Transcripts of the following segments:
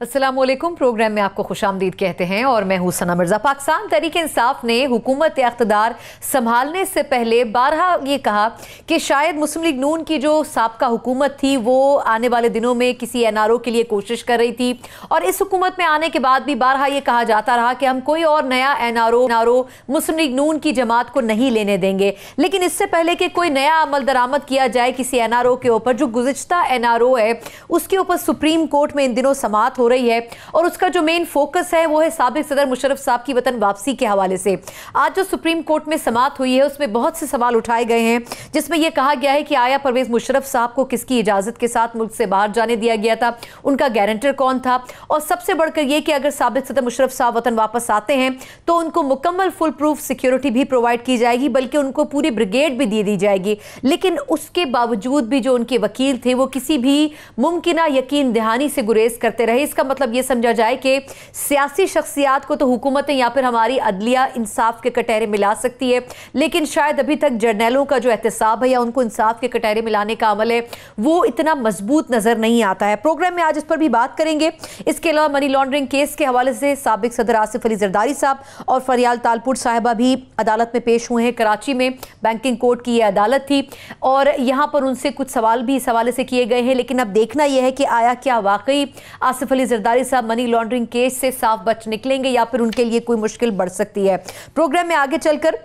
अस्सलामुअलैकुम। प्रोग्राम में आपको खुशामदीद कहते हैं और मैं हूं सना मिर्जा। पाकिस्तान तहरीक-ए-इंसाफ ने हुकूमत इख्तिदार संभालने से पहले बारहा ये कहा कि शायद मुस्लिम लीग नून की जो साबका हुकूमत थी वो आने वाले दिनों में किसी NRO के लिए कोशिश कर रही थी, और इस हुकूमत में आने के बाद भी बारहा ये कहा जाता रहा कि हम कोई और नया NRO मुस्लिम लीग नून की जमात को नहीं लेने देंगे। लेकिन इससे पहले कि कोई नया अमल दरामद किया जाए किसी NRO के ऊपर, जो गुज़िश्ता NRO है उसके ऊपर सुप्रीम कोर्ट में इन दिनों समाअत हो रही है और उसका जो मेन फोकस है वो है साबिक सदर मुशर्रफ साहब की वतन वापसी के हवाले से। आज जो सुप्रीम कोर्ट में समाअत हुई है उसमें बहुत से सवाल उठाए गए हैं, जिसमें यह कहा गया है कि आया परवेज मुशर्रफ साहब को किसकी इजाजत के साथ मुल्क से बाहर जाने दिया गया था, उनका गारंटर कौन था, और सबसे बढ़कर यह कि अगर साबिक सदर मुशर्रफ साहब वतन वापस आते हैं तो उनको मुकम्मल फुल प्रूफ सिक्योरिटी भी प्रोवाइड की जाएगी, बल्कि उनको पूरी ब्रिगेड भी दी जाएगी। लेकिन उसके बावजूद भी जो उनके वकील थे वो किसी भी मुमकिना यकीन दहानी से गुरेज करते रहे। इसका मतलब यह समझा जाए कि सियासी शख्सियात को तो हुकूमतें या फिर हमारी अदलिया इंसाफ के कटहरे मिला सकती है, लेकिन शायद अभी तक जर्नैलों का जो एहतसाब है या उनको इंसाफ के कटहरे मिलाने का अमल है वो इतना मजबूत नजर नहीं आता है। प्रोग्राम में आज इस पर भी बात करेंगे। इसके अलावा मनी लॉन्ड्रिंग केस के हवाले से साबिक सदर आसिफ अली जरदारी साहब और फरियाल तालपुर साहिबा भी अदालत में पेश हुए हैं। कराची में बैंकिंग कोर्ट की यह अदालत थी और यहां पर उनसे कुछ सवाल भी इस हवाले से किए गए हैं, लेकिन अब देखना यह है कि आया क्या वाकई आसिफ अली जरदारी साहब मनी लॉन्ड्रिंग केस से साफ बच निकलेंगे या फिर उनके लिए कोई मुश्किल बढ़ सकती है। प्रोग्राम में आगे चलकर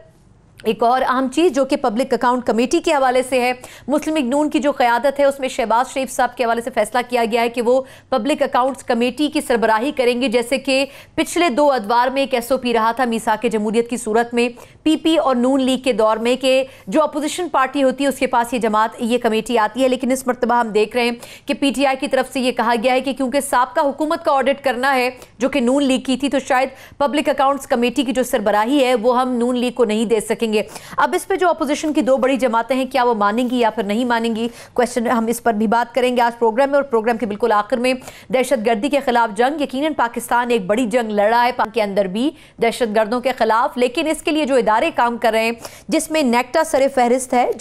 एक और अहम चीज़ जो कि पब्लिक अकाउंट कमेटी के हवाले से है, मुस्लिम लीग नून की जो क़यादत है उसमें शहबाज शरीफ साहब के हवाले से फैसला किया गया है कि वो पब्लिक अकाउंट्स कमेटी की सरबराही करेंगे। जैसे कि पिछले 2 अदवार में एक SOP रहा था मीसाक जमहूरियत की सूरत में PP और नून लीग के दौर में कि जो अपोजिशन पार्टी होती है उसके पास ये कमेटी आती है, लेकिन इस मरतबा हम देख रहे हैं कि PTI की तरफ से ये कहा गया है कि क्योंकि साबका हुकूमत का ऑडिट करना है जो कि नून लीग की थी, तो शायद पब्लिक अकाउंट्स कमेटी की जो सरबराही है वो हम नून लीग को नहीं दे सकेंगे। अब इस पे जो अपोजिशन की 2 बड़ी जमातें हैं, क्या वो मानेंगी या फिर नहीं मानेंगी, क्वेश्चन हम इस पर भी बात करेंगे आज प्रोग्राम में। और प्रोग्राम के बिल्कुल आखिर में दहशतगर्दी के खिलाफ जंग, यकीनन पाकिस्तान एक बड़ी जंग लड़ा है के अंदर भी दहशतगर्दों के खिलाफ, लेकिन इसके लिए जो इदारे काम कर रहे हैं जिसमें नेक्टा सरे फहरिस्त है,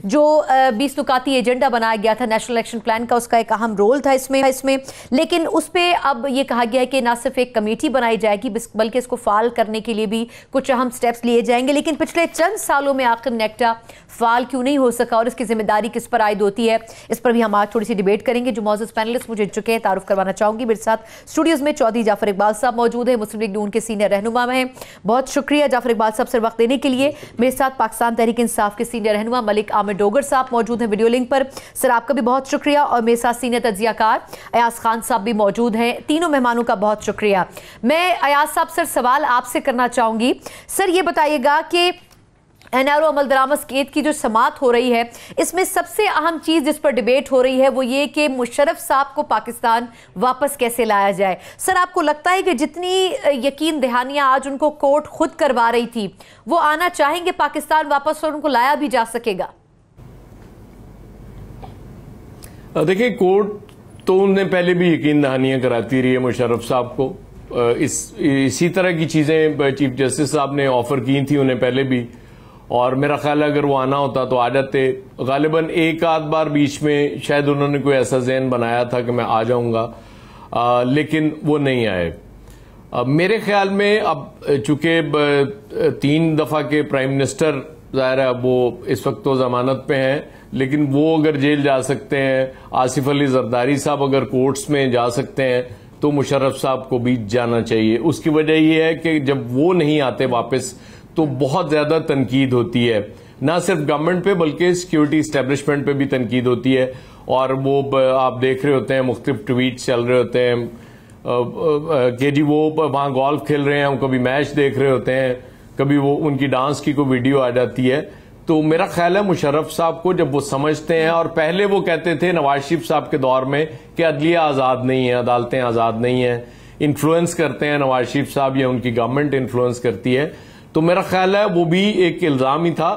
जो 20 नुकाती एजेंडा बनाया गया था नेशनल एक्शन प्लान का, उसका एक अहम रोल था इसमें, लेकिन उस पर अब यह कहा गया है कि ना सिर्फ एक कमेटी बनाई जाएगी बल्कि इसको फाल करने के लिए भी कुछ अहम स्टेप्स लिए जाएंगे। लेकिन पिछले चंद सालों में आखिर नेक्टा फाल क्यों नहीं हो सका और इसकी जिम्मेदारी किस पर आयद होती है, इस पर भी हम आज थोड़ी सी डिबेट करेंगे। जो मौजूद पैनलिस्ट मुझे चुके हैं तारुफ करवाना चाहूंगी। मेरे साथ स्टूडियोज में चौधरी जाफर इकबाल साहब मौजूद है, मुस्लिम लीग नून के सीनियर रहनुमा हैं। बहुत शुक्रिया जाफर इकबाल साहब से वक्त देने के लिए। मेरे साथ पाकिस्तान तहरीक इंसाफ के सीनियर रहनुमा मलिक आमिर डोगर साहब मौजूद हैं वीडियो लिंक पर। सर आपका भी बहुत शुक्रिया। और मेरे साथ सीनियर तज्जियाकार अयाज खान साहब भी मौजूद हैं। तीनों मेहमानों का बहुत शुक्रिया। मैं अयाज साहब सर सवाल आपसे करना चाहूंगी। सर ये बताइएगा कि NRO अमल दरामद केस की जो समाअत हो रही है इसमें सबसे अहम चीज़ जिस पर डिबेट हो रही है वो ये कि मुशर्रफ साहब को पाकिस्तान वापस कैसे लाया जाए। सर आपको लगता है कि जितनी यकीन दहानियां आज उनको कोर्ट खुद करवा रही थी वो आना चाहेंगे पाकिस्तान वापस और उनको लाया भी जा सकेगा? देखिए, कोर्ट तो उनने पहले भी यकीन दहानियां कराती रही है मुशर्रफ साहब को। इसी तरह की चीजें चीफ जस्टिस साहब ने ऑफर की थी उन्हें पहले भी, और मेरा ख्याल है अगर वो आना होता तो आ जाते। गालिबन एक आध बार बीच में शायद उन्होंने कोई ऐसा ज़हन बनाया था कि मैं आ जाऊंगा, लेकिन वो नहीं आए। मेरे ख्याल में अब चूंकि 3 दफा के प्राइम मिनिस्टर ज़ाहिर है वो इस वक्त तो जमानत पे हैं, लेकिन वो अगर जेल जा सकते हैं, आसिफ अली जरदारी साहब अगर कोर्ट्स में जा सकते हैं, तो मुशर्रफ साहब को भी जाना चाहिए। उसकी वजह यह है कि जब वो नहीं आते वापस तो बहुत ज्यादा तनकीद होती है, ना सिर्फ गवर्नमेंट पे बल्कि सिक्योरिटी इस्टेब्लिशमेंट पे भी तनकीद होती है। और वो आप देख रहे होते हैं मुख्तलिफ ट्वीट चल रहे होते हैं कि जी वो वहां गोल्फ खेल रहे हैं, कभी मैच देख रहे होते हैं, कभी वो उनकी डांस की कोई वीडियो आ जाती है। तो मेरा ख्याल है मुशर्रफ साहब को जब वो समझते हैं, और पहले वो कहते थे नवाज शरीफ साहब के दौर में कि अदलिया आजाद नहीं है, अदालतें आजाद नहीं है, इन्फ्लुएंस करते हैं नवाज शरीफ साहब या उनकी गवर्नमेंट इन्फ्लुएंस करती है, तो मेरा ख्याल है वो भी एक इल्जाम ही था।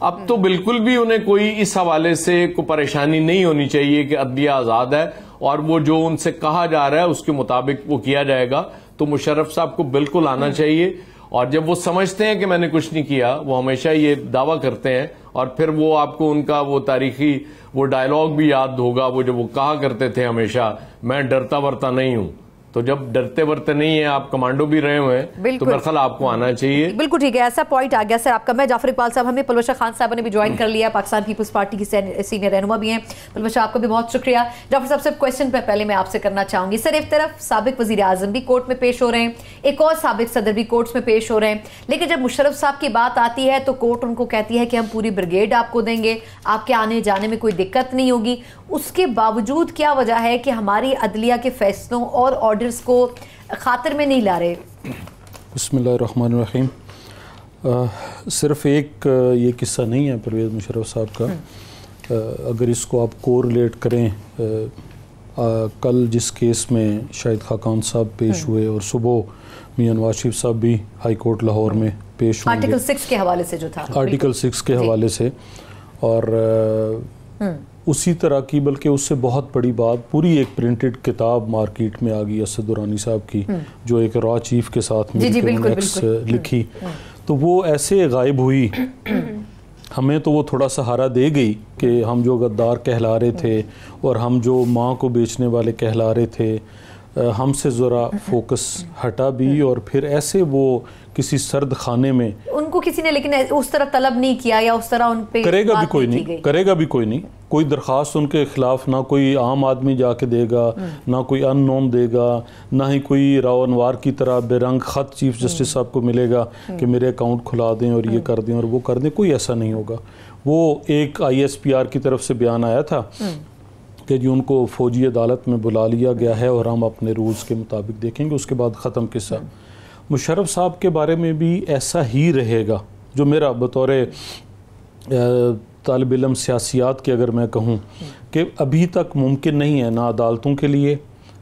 अब तो बिल्कुल भी उन्हें कोई इस हवाले से कोई परेशानी नहीं होनी चाहिए कि अदलिया आजाद है और वो जो उनसे कहा जा रहा है उसके मुताबिक वो किया जाएगा। तो मुशर्रफ साहब को बिल्कुल आना चाहिए, और जब वो समझते हैं कि मैंने कुछ नहीं किया, वो हमेशा ये दावा करते हैं, और फिर वो आपको उनका वो तारीखी वो डायलॉग भी याद होगा, वो जब वो कहा करते थे हमेशा, मैं डरता वरता नहीं हूं, तो जब डरते वरते नहीं है, आप कमांडो भी रहे हुए हैं, तो मेरे ख्याल आपको आना चाहिए। बिल्कुल ठीक है, ऐसा पॉइंट आ गया सर आपका। मैं जाफर इकबाल साहब, हमें पलवशा खान साहब ने भी ज्वाइन कर लिया, पाकिस्तान पीपल्स पार्टी की सीनियर रहनुमा भी हैं। पलवशा आपका भी बहुत शुक्रिया। जाफर साहब से क्वेश्चन पे पहले मैं आपसे करना चाहूंगी सर, एक तरफ साबिक वजीर आजम भी कोर्ट में पेश हो रहे हैं, एक और साबिक सदर भी कोर्ट्स में पेश हो रहे हैं, लेकिन जब मुशर्रफ साहब की बात आती है तो कोर्ट उनको कहती है कि हम पूरी ब्रिगेड आपको देंगे, आपके आने जाने में कोई दिक्कत नहीं होगी। उसके बावजूद क्या वजह है कि हमारी अदलिया के फैसलों और ऑर्डर्स को खातिर में नहीं ला रहे? बिस्मिल्लाहिर्रहमानिर्रहीम। सिर्फ एक ये किस्सा नहीं है परवेज़ मुशर्रफ साहब का। अगर इसको आप कोरिलेट करें, कल जिस केस में शाहिद खाकान साहब पेश हुए और सुबह मियां नवाज शरीफ साहब भी हाई कोर्ट लाहौर में पेश हुए आर्टिकल 6 के हवाले से, जो था आर्टिकल 6 के हवाले से, और उसी तरह की, बल्कि उससे बहुत बड़ी बात, पूरी एक प्रिंटेड किताब मार्केट में आ गई असद दुरानी साहब की, जो एक रॉ चीफ के साथ मिलकर लिखी, तो वो ऐसे गायब हुई। हमें तो वो थोड़ा सहारा दे गई कि हम जो गद्दार कहला रहे थे और हम जो माँ को बेचने वाले कहला रहे थे, हमसे ज़रा फोकस हटा भी, और फिर ऐसे वो किसी सर्द खाने में, उनको किसी ने लेकिन उस तरह तलब नहीं किया या उस तरह उन पे करेगा भी कोई नहीं, करेगा भी कोई नहीं। कोई दरख्वास्त उनके खिलाफ ना कोई आम आदमी जाके देगा, ना कोई अननोन देगा, ना ही कोई राव अनवार की तरह बेरंग ख़त चीफ जस्टिस साहब को मिलेगा कि मेरे अकाउंट खुला दें और ये कर दें और वो कर दें। कोई ऐसा नहीं होगा। वो एक ISPR की तरफ से बयान आया था कि जी उनको फौजी अदालत में बुला लिया गया है और हम अपने रूल्स के मुताबिक देखेंगे, उसके बाद ख़त्म किस्सा। मुशर्रफ साहब के बारे में भी ऐसा ही रहेगा। जो मेरा बतौर तालिब इल्म सियासियात के अगर मैं कहूँ कि अभी तक मुमकिन नहीं है, ना अदालतों के लिए,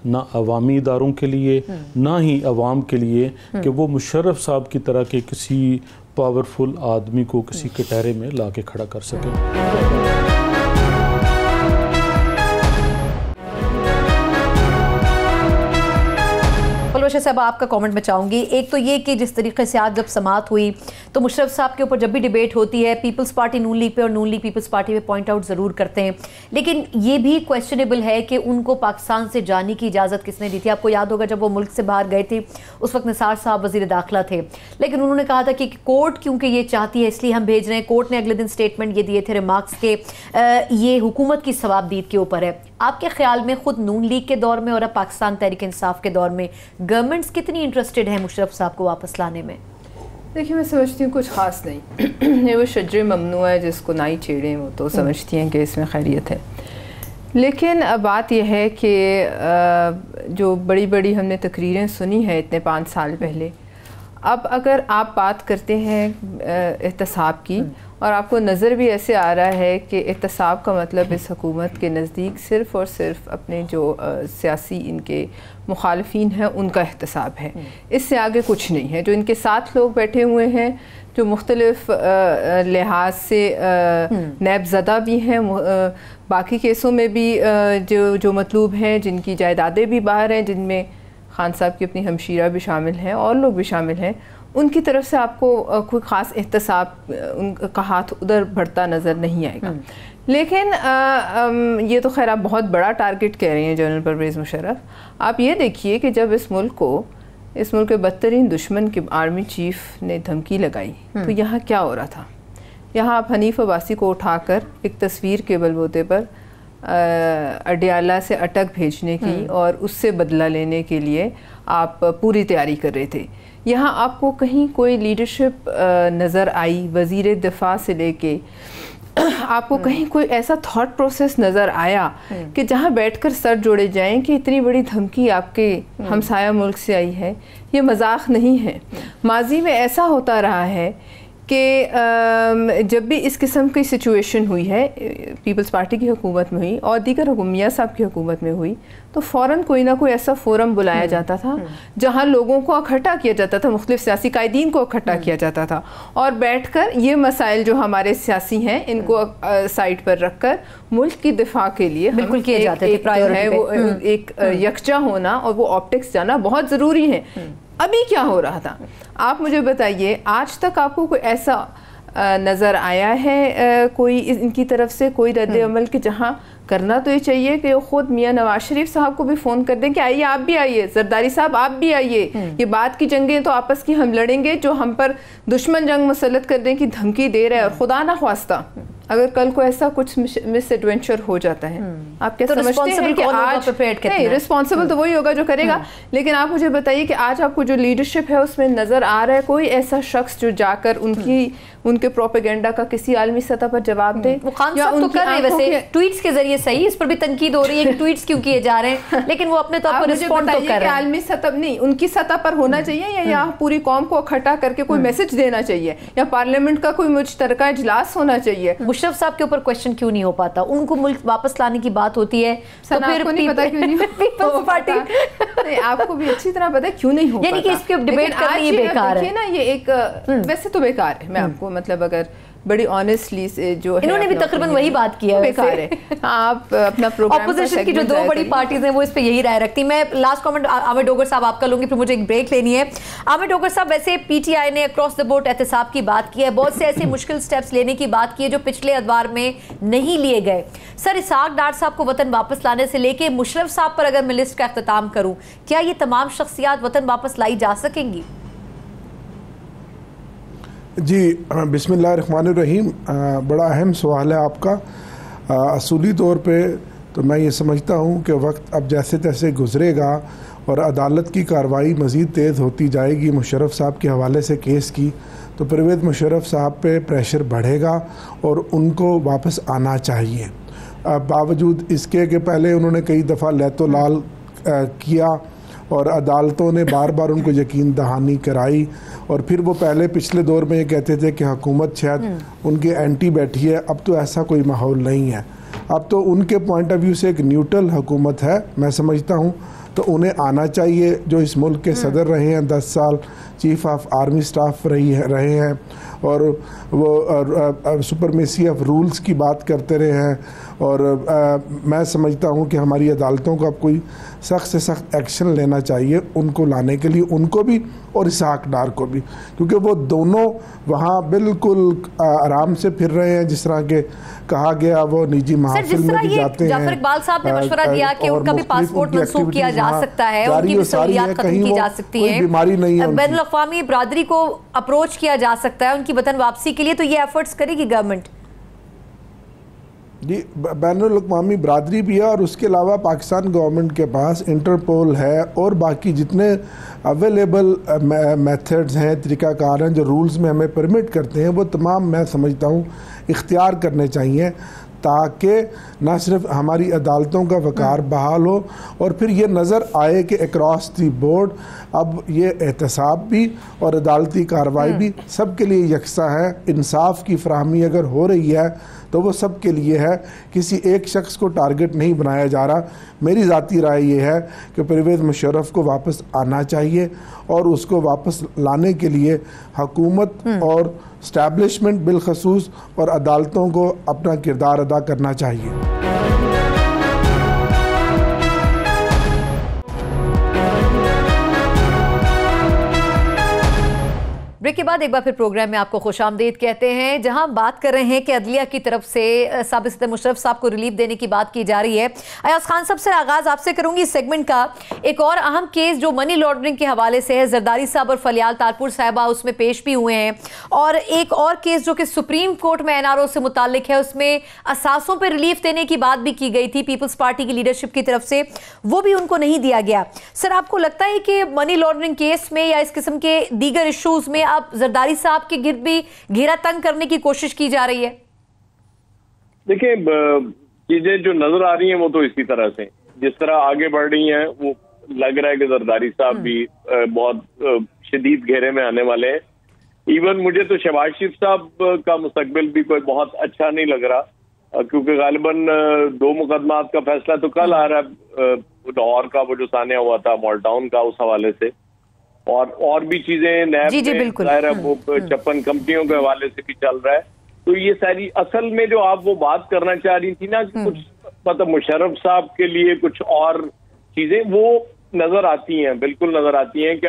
ना अवामी इदारों के लिए, ना ही अवाम के लिए, कि वो मुशर्रफ साहब की तरह के किसी पावरफुल आदमी को किसी कटहरे में ला के खड़ा कर सकें। पलवशा साहब, आपका कमेंट मैं चाहूँगी। एक तो ये कि जिस तरीके से आज जब समाअत हुई तो मुशर्रफ साहब के ऊपर जब भी डिबेट होती है, पीपल्स पार्टी नून लीग पे और नून लीग पीपल्स पार्टी पे पॉइंट आउट ज़रूर करते हैं, लेकिन ये भी क्वेश्चनेबल है कि उनको पाकिस्तान से जाने की इजाज़त किसने दी थी। आपको याद होगा जब वो मुल्क से बाहर गए थे, उस वक्त निसार साहब वज़ीर दाखिला थे, लेकिन उन्होंने कहा था कि कोर्ट क्योंकि ये चाहती है इसलिए हम भेज रहे हैं। कोर्ट ने अगले दिन स्टेटमेंट ये दिए थे रिमार्क्स के ये हुकूमत की सवाबदीद के ऊपर है। आपके ख्याल में खुद नून लीग के दौर में और अब पाकिस्तान तहरीक इंसाफ के दौर में गवर्नमेंट्स कितनी इंटरेस्टेड है मुशर्रफ साहब को वापस लाने में? देखिए, मैं समझती हूँ कुछ ख़ास नहीं। ये वो शजर ममनू है जिसको ना ही छेड़ें, वो तो समझती हैं कि इसमें खैरियत है। लेकिन अब बात यह है कि जो बड़ी बड़ी हमने तकरीरें सुनी हैं इतने 5 साल पहले, अब अगर आप बात करते हैं एहतसाब की, और आपको नज़र भी ऐसे आ रहा है कि एहतसाब का मतलब इस हुकूमत के नज़दीक सिर्फ़ और सिर्फ अपने जो सियासी इनके मुखालफीन हैं उनका एहतसाब है, इससे आगे कुछ नहीं है। जो इनके साथ लोग बैठे हुए हैं जो मुख्तलिफ़ लिहाज से नैबज़दा भी हैं, बाकी केसों में भी जो मतलूब हैं, जिनकी जायदादें भी बाहर हैं, जिनमें खान साहब की अपनी हमशीरा भी शामिल हैं और लोग भी शामिल हैं, उनकी तरफ से आपको कोई ख़ास एहतसाब, उनका हाथ उधर बढ़ता नज़र नहीं आएगा। लेकिन ये तो खैर आप बहुत बड़ा टारगेट कह रहे हैं जनरल परवेज़ मुशर्रफ। आप ये देखिए कि जब इस मुल्क के बदतरीन दुश्मन के आर्मी चीफ ने धमकी लगाई तो यहाँ क्या हो रहा था? यहाँ आप हनीफ अब्बासी को उठाकर एक तस्वीर के बलबूते पर अडियाला से अटक भेजने की और उससे बदला लेने के लिए आप पूरी तैयारी कर रहे थे। यहाँ आपको कहीं कोई लीडरशिप नज़र आई? वज़ीर दिफा से लेके आपको कहीं कोई ऐसा थॉट प्रोसेस नज़र आया कि जहाँ बैठकर सर जोड़े जाएं कि इतनी बड़ी धमकी आपके हमसाया मुल्क से आई है? ये मजाक नहीं है। माजी में ऐसा होता रहा है कि जब भी इस किस्म की सिचुएशन हुई है, पीपल्स पार्टी की हुकूमत में हुई और दीगर मियां साहब की हुकूमत में हुई, तो फ़ौरन कोई ना कोई ऐसा फोरम बुलाया जाता था जहां लोगों को इकट्ठा किया जाता था, मुख्तलिफ सियासी कायदीन को इकट्ठा किया जाता था और बैठकर ये मसाइल जो हमारे सियासी हैं इनको साइड पर रखकर मुल्क की दिफा के लिए बिल्कुल किए जाते थे। वो एक यकजा होना और वो ऑप्टिक्स जाना बहुत ज़रूरी है। अभी क्या हो रहा था आप मुझे बताइए? आज तक आपको कोई ऐसा नज़र आया है कोई इनकी तरफ से कोई रद्द अमल के जहाँ करना तो ये चाहिए कि वो खुद मियां नवाज शरीफ साहब को भी फ़ोन कर दें कि आइए, आप भी आइए, जरदारी साहब आप भी आइए, ये बात की जंगें तो आपस की हम लड़ेंगे, जो हम पर दुश्मन जंग मुसल्लत करने की धमकी दे रहा है, और खुदा ना ख्वास्ता अगर कल को ऐसा कुछ मिस एडवेंचर हो जाता है, आप क्या समझते हैं कि आज नहीं, रिस्पॉन्सिबल तो वही होगा जो करेगा। लेकिन आप मुझे बताइए कि आज आपको जो लीडरशिप है उसमें नजर आ रहा है कोई ऐसा शख्स जो जाकर उनके प्रोपेगेंडा का किसी आलमी सतह पर जवाब दे? वो खान साहब तो कर रहे हैं वैसे ट्वीट्स के जरिए, सही, इस पर भी तनकीद हो रही है कि ट्वीट्स क्यों किए जा रहे हैं, लेकिन वो अपने तौर पर रिस्पॉन्ड तो कर रहे हैं। आलमी सतह नहीं, उनकी सतह पर होना चाहिए, या पूरी कौम को इकट्ठा करके कोई मैसेज देना चाहिए, या पार्लियामेंट का कोई मुश्तरका इजलास होना चाहिए। मुशर्रफ साहब के ऊपर क्वेश्चन क्यों नहीं हो पाता? उनको मुल्क वापस लाने की बात होती है तो फिर आपको नहीं पता क्यों नहीं पीपल्स पार्टी नहीं, आपको भी अच्छी तरह पता है क्यों नहीं हो पाता, यानी कि इसके डिबेट करनी ही बेकार है ना। ये एक वैसे तो बेकार है, मैं आपको मतलब अगर बड़ी ऑनेस्टली से जो है, इन्होंने भी तकरीबन वही बात की है, बेकार है। आप अपना प्रोग्राम, ऑपोजिशन की जो दो बड़ी पार्टीज हैं वो इस पे यही राय रखती। मैं लास्ट कमेंट आमिर डोगर साहब आपका लूंगी, फिर मुझे एक ब्रेक लेनी है। आमिर डोगर साहब, वैसे पीटीआई ने अक्रॉस द बोर्ड एहतसाब की बात की है, बहुत से ऐसे मुश्किल स्टेप्स लेने की बात की है जो पिछले अदवार में नहीं लिए गए। सर, इसहाक डार साहब को वतन वापस लाने से लेके मुशर्रफ साहब पर अगर मैं लिस्ट का अख्ताम करूं, क्या ये तमाम शख्सियात वतन वापस लाई जा सकेंगी? जी बिस्मिल्लाहिर्रहमानिर्रहीम, बड़ा अहम सवाल है आपका। असूली तौर पे तो मैं ये समझता हूँ कि वक्त अब जैसे तैसे गुजरेगा और अदालत की कार्रवाई मज़ीद तेज़ होती जाएगी मुशर्रफ साहब के हवाले से केस की, तो परवेज़ मुशर्रफ साहब पे प्रेशर बढ़ेगा और उनको वापस आना चाहिए। बावजूद इसके कि पहले उन्होंने कई दफ़ा लैतो लाल किया और अदालतों ने बार बार उनको यकीन दहानी कराई, और फिर वो पहले पिछले दौर में ये कहते थे कि हुकूमत शायद उनके एंटी बैठी है। अब तो ऐसा कोई माहौल नहीं है, अब तो उनके पॉइंट ऑफ व्यू से एक न्यूट्रल हुकूमत है, मैं समझता हूँ। तो उन्हें आना चाहिए, जो इस मुल्क के सदर रहे हैं 10 साल, चीफ ऑफ आर्मी स्टाफ रहे हैं, और वो सुपरमेसी ऑफ रूल्स की बात करते रहे हैं। और मैं समझता हूँ कि हमारी अदालतों को अब कोई सख्त से सख्त एक्शन लेना चाहिए उनको लाने के लिए, उनको भी और इसहाक डार को भी, क्योंकि वो दोनों वहाँ बिल्कुल आराम से फिर रहे हैं। जिस तरह के कहा गया वो निजी महफिल में भी जाते हैं। जाफर इकबाल साहब ने मशवरा दिया कि उनका भी पासपोर्ट मंसूख किया जा सकता है, उनकी भी सहूलियात खत्म की जा सकती है, बीमारी नहीं है, बैनुल अक़वामी बरादरी को अप्रोच किया जा सकता है उनकी वतन वापसी के लिए। तो ये एफर्ट्स करेगी गवर्नमेंट? जी, बैनुल अक़वामी बरादरी भी है, और उसके अलावा पाकिस्तान गवर्नमेंट के पास इंटरपोल है और बाकी जितने अवेलेबल मेथड्स हैं, तरीक़ाकार हैं, जो रूल्स में हमें परमिट करते हैं, वो तमाम मैं समझता हूँ इख्तियार करने चाहिए, ताकि न सिर्फ हमारी अदालतों का वक़ार बहाल हो, और फिर ये नज़र आए कि अक्रॉस दी बोर्ड अब ये एहतसाब भी और अदालती कार्रवाई भी सब के लिए यकसा है। इंसाफ की फराहमी अगर हो रही है तो वो सब के लिए है, किसी एक शख्स को टारगेट नहीं बनाया जा रहा। मेरी ज़ाती राय ये है कि परवेज़ मुशर्रफ को वापस आना चाहिए, और उसको वापस लाने के लिए हुकूमत और इस्टेब्लिशमेंट बिलखसूस और अदालतों को अपना किरदार अदा करना चाहिए। ब्रेक के बाद एक बार फिर प्रोग्राम में आपको खुशामदीद कहते हैं, जहां हम बात कर रहे हैं कि अदलिया की तरफ से साबिक़ सदर मुशर्रफ साहब को रिलीफ देने की बात की जा रही है। अयाज खान साहब से आगाज़ आपसे करूंगी इस सेगमेंट का। एक और अहम केस जो मनी लॉन्ड्रिंग के हवाले से है, जरदारी साहब और फलियाल तारपुर साहिबा उसमें पेश भी हुए हैं, और एक और केस जो कि सुप्रीम कोर्ट में एनआरओ से मुताल्लिक है, उसमें असासों पर रिलीफ देने की बात भी की गई थी पीपल्स पार्टी की लीडरशिप की तरफ से, वो भी उनको नहीं दिया गया। सर, आपको लगता है कि मनी लॉन्ड्रिंग केस में या इस किस्म के दीगर इशूज में अब जरदारी साहब के गिर्द भी घेरा तंग करने की कोशिश की जा रही है? देखिए, चीजें जो नजर आ रही हैं वो तो इसी तरह से जिस तरह आगे बढ़ रही हैं, वो लग रहा है कि जरदारी साहब भी बहुत शदीद घेरे में आने वाले हैं। इवन मुझे तो शहबाज शरीफ साहब का मुस्तकबिल भी कोई बहुत अच्छा नहीं लग रहा, क्योंकि गालिबन 2 मुकदमात का फैसला तो कल आ रहा है, लाहौर का वो जो सानिया हुआ था मॉल टाउन का, उस हवाले से, और भी चीजें नैब में वो 56 कंपनियों के हवाले से भी चल रहा है। तो ये सारी असल में जो आप वो बात करना चाह रही थी ना, कि कुछ मतलब मुशर्रफ साहब के लिए कुछ और चीजें वो नजर आती हैं, बिल्कुल नजर आती हैं कि